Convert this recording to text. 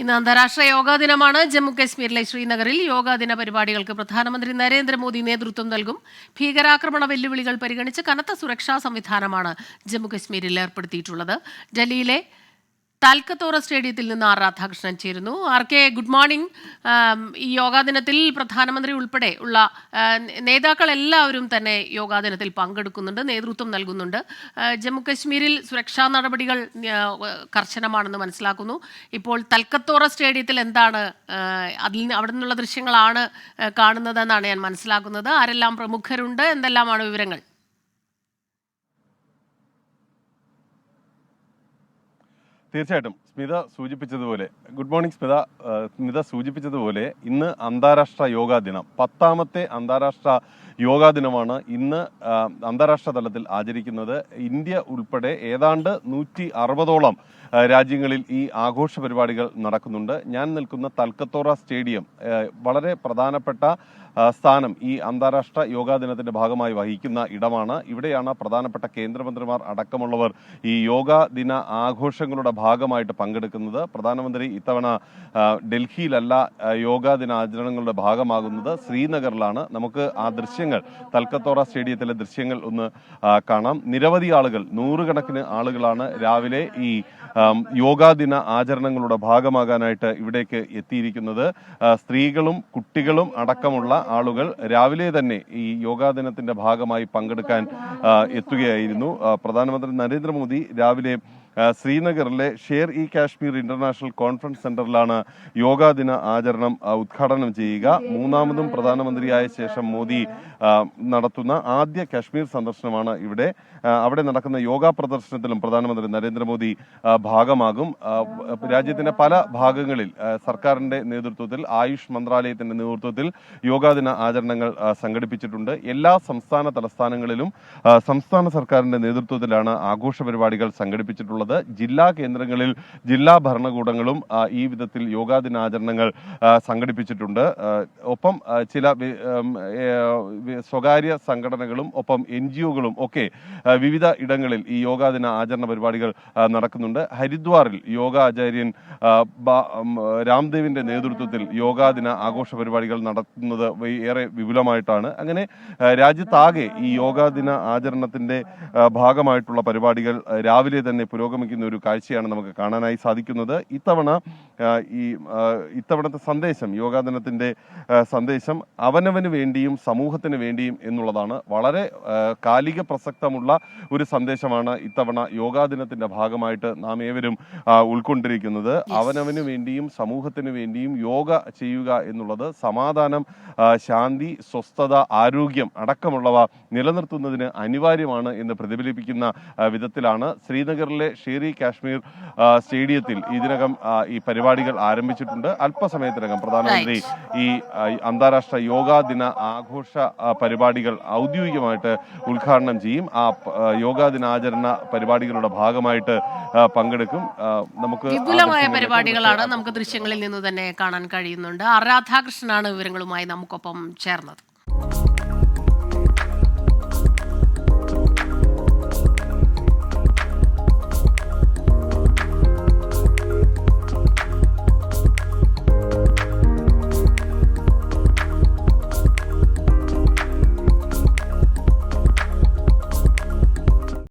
ഇന്ന് അന്താരാഷ്ട്ര യോഗാ ദിനമാണ്. ജമ്മു കശ്മീരിലെ ശ്രീനഗറിൽ യോഗാ ദിന പരിപാടികൾക്ക് പ്രധാനമന്ത്രി നരേന്ദ്രമോദി നേതൃത്വം നൽകും. ഭീകരാക്രമണ വെല്ലുവിളികൾ പരിഗണിച്ച് കനത്ത സുരക്ഷാ സംവിധാനമാണ് ജമ്മു കശ്മീരിൽ ഏർപ്പെടുത്തിയിട്ടുള്ളത്. ഡൽഹിയിലെ താൽക്കത്തോറ സ്റ്റേഡിയത്തിൽ നിന്ന് ആർ രാധാകൃഷ്ണൻ ചേരുന്നു. R K, good morning. ഈ യോഗാ ദിനത്തിൽ പ്രധാനമന്ത്രി ഉൾപ്പെടെ ഉള്ള നേതാക്കൾ എല്ലാവരും തന്നെ യോഗാ ദിനത്തിൽ പങ്കെടുക്കുന്നുണ്ട്, നേതൃത്വം നൽകുന്നുണ്ട്. ജമ്മു കശ്മീരിൽ സുരക്ഷാ നടപടികൾ കർശനമാണെന്ന് മനസ്സിലാക്കുന്നു. ഇപ്പോൾ തൽക്കത്തോറ സ്റ്റേഡിയത്തിൽ എന്താണ് അവിടെ നിന്നുള്ള ദൃശ്യങ്ങളാണ് കാണുന്നതെന്നാണ് ഞാൻ മനസ്സിലാക്കുന്നത്. ആരെല്ലാം പ്രമുഖരുണ്ട്, എന്തെല്ലാമാണ് വിവരങ്ങൾ? തീർച്ചയായിട്ടും സ്മിത സൂചിപ്പിച്ചതുപോലെ, ഗുഡ് മോർണിംഗ് സ്മിത സൂചിപ്പിച്ചതുപോലെ ഇന്ന് അന്താരാഷ്ട്ര യോഗാ ദിനം, 10ാമത്തെ അന്താരാഷ്ട്ര യോഗാ ദിനമാണ് ഇന്ന് അന്താരാഷ്ട്ര തലത്തിൽ ആചരിക്കുന്നത്. ഇന്ത്യ ഉൾപ്പെടെ ഏതാണ്ട് 160ഓളം രാജ്യങ്ങളിൽ ഈ ആഘോഷ പരിപാടികൾ നടക്കുന്നുണ്ട്. ഞാൻ നിൽക്കുന്ന തൽക്കത്തോറ സ്റ്റേഡിയം വളരെ പ്രധാനപ്പെട്ട സ്ഥാനം ഈ അന്താരാഷ്ട്ര യോഗാ ദിനത്തിന്റെ ഭാഗമായി വഹിക്കുന്ന ഇടമാണ്. ഇവിടെയാണ് പ്രധാനപ്പെട്ട കേന്ദ്രമന്ത്രിമാർ അടക്കമുള്ളവർ ഈ യോഗാ ദിന ആഘോഷങ്ങളുടെ ഭാഗമായിട്ട് പങ്കെടുക്കുന്നത്. പ്രധാനമന്ത്രി ഇത്തവണ ഡൽഹിയിലല്ല യോഗാ ദിന ആചരണങ്ങളുടെ ഭാഗമാകുന്നത്, ശ്രീനഗറിലാണ്. നമുക്ക് ആ ദൃശ്യങ്ങൾ, തൽക്കത്തോറ സ്റ്റേഡിയത്തിലെ ദൃശ്യങ്ങൾ ഒന്ന് കാണാം. നിരവധി ആളുകൾ, നൂറുകണക്കിന് ആളുകളാണ് രാവിലെ ഈ യോഗാ ദിന ആചരണങ്ങളുടെ ഭാഗമാകാനായിട്ട് ഇവിടേക്ക് എത്തിയിരിക്കുന്നത്. സ്ത്രീകളും കുട്ടികളും അടക്കമുള്ള ആളുകൾ രാവിലെ തന്നെ ഈ യോഗാ ദിനത്തിന്റെ ഭാഗമായി പങ്കെടുക്കാൻ എത്തുകയായിരുന്നു. പ്രധാനമന്ത്രി നരേന്ദ്രമോദി രാവിലെ ശ്രീനഗറിലെ Sher E Kashmir international conference സെന്ററിലാണ് yoga ദിന ആചരണം ഉദ്ഘാടനം ചെയ്യുക. മൂന്നാമതും പ്രധാനമന്ത്രിയായ ശേഷം മോദി നടത്തുന്ന ആദ്യ കാശ്മീർ സന്ദർശനമാണ് ഇവിടെ. അവിടെ നടക്കുന്ന യോഗാ പ്രദർശനത്തിലും പ്രധാനമന്ത്രി നരേന്ദ്രമോദി ഭാഗമാകും. രാജ്യത്തിന്റെ പല ഭാഗങ്ങളിൽ സർക്കാരിന്റെ നേതൃത്വത്തിൽ, ആയുഷ് മന്ത്രാലയത്തിന്റെ നേതൃത്വത്തിൽ യോഗാ ദിന ആചരണങ്ങൾ സംഘടിപ്പിച്ചിട്ടുണ്ട്. എല്ലാ സംസ്ഥാന തലസ്ഥാനങ്ങളിലും സംസ്ഥാന സർക്കാരിന്റെ നേതൃത്വത്തിലാണ് ആഘോഷ പരിപാടികൾ സംഘടിപ്പിച്ചിട്ടുള്ളത്. ജില്ലാ കേന്ദ്രങ്ങളിൽ ജില്ലാ ഭരണകൂടങ്ങളും ഈ വിധത്തിൽ യോഗാ ദിനാചരണങ്ങൾ സംഘടിപ്പിച്ചിട്ടുണ്ട്. ഒപ്പം ചില സ്വകാര്യ സംഘടനകളും ഒപ്പം NGOകളും ഒക്കെ വിവിധ ഇടങ്ങളിൽ ഈ യോഗാ ദിന ആചരണ പരിപാടികൾ നടക്കുന്നുണ്ട്. ഹരിദ്വാറിൽ യോഗാചാര്യൻ രാംദേവിന്റെ നേതൃത്വത്തിൽ യോഗാ ദിന ആഘോഷ പരിപാടികൾ നടത്തുന്നത് ഏറെ വിപുലമായിട്ടാണ്. അങ്ങനെ രാജ്യത്താകെ ഈ യോഗാ ദിന ആചരണത്തിന്റെ ഭാഗമായിട്ടുള്ള പരിപാടികൾ രാവിലെ തന്നെ പുരോഗമിക്കുന്ന ഒരു കാഴ്ചയാണ് നമുക്ക് കാണാനായി സാധിക്കുന്നത്. ഇത്തവണത്തെ സന്ദേശം, യോഗാ ദിനത്തിന്റെ സന്ദേശം അവനവന് വേണ്ടിയും സമൂഹത്തിന് വേണ്ടിയും എന്നുള്ളതാണ്. വളരെ കാലിക പ്രസക്തമുള്ള ഒരു സന്ദേശമാണ് ഇത്തവണ യോഗാ ദിനത്തിന്റെ ഭാഗമായിട്ട് നാം ഏവരും ഉൾക്കൊണ്ടിരിക്കുന്നത്. അവനവന് വേണ്ടിയും സമൂഹത്തിന് വേണ്ടിയും യോഗ ചെയ്യുക എന്നുള്ളത് സമാധാനം, ശാന്തി, സ്വസ്ഥത, ആരോഗ്യം അടക്കമുള്ളവ നിലനിർത്തുന്നതിന് അനിവാര്യമാണ് എന്ന് പ്രതിഫലിപ്പിക്കുന്ന വിധത്തിലാണ് ശ്രീനഗറിലെ ഷേർ ഇ കാശ്മീർ സ്റ്റേഡിയത്തിൽ ഇതിനകം ഈ പരിപാടികൾ ആരംഭിച്ചിട്ടുണ്ട്. അല്പസമയത്തിനകം പ്രധാനമന്ത്രി ഈ അന്താരാഷ്ട്ര യോഗാ ദിന ആഘോഷ പരിപാടികൾ ഔദ്യോഗികമായിട്ട് ഉദ്ഘാടനം ചെയ്യും. ആ യോഗാ ദിനാചരണ പരിപാടികളുടെ ഭാഗമായിട്ട് പങ്കെടുക്കും. നമുക്ക് വിപുലമായ പരിപാടികളാണ് നമുക്ക് ദൃശ്യങ്ങളിൽ നിന്ന് തന്നെ കാണാൻ കഴിയുന്നുണ്ട്. ആർ രാധാകൃഷ്ണനാണ് വിവരങ്ങളുമായി നമുക്കൊപ്പം ചേർന്നത്.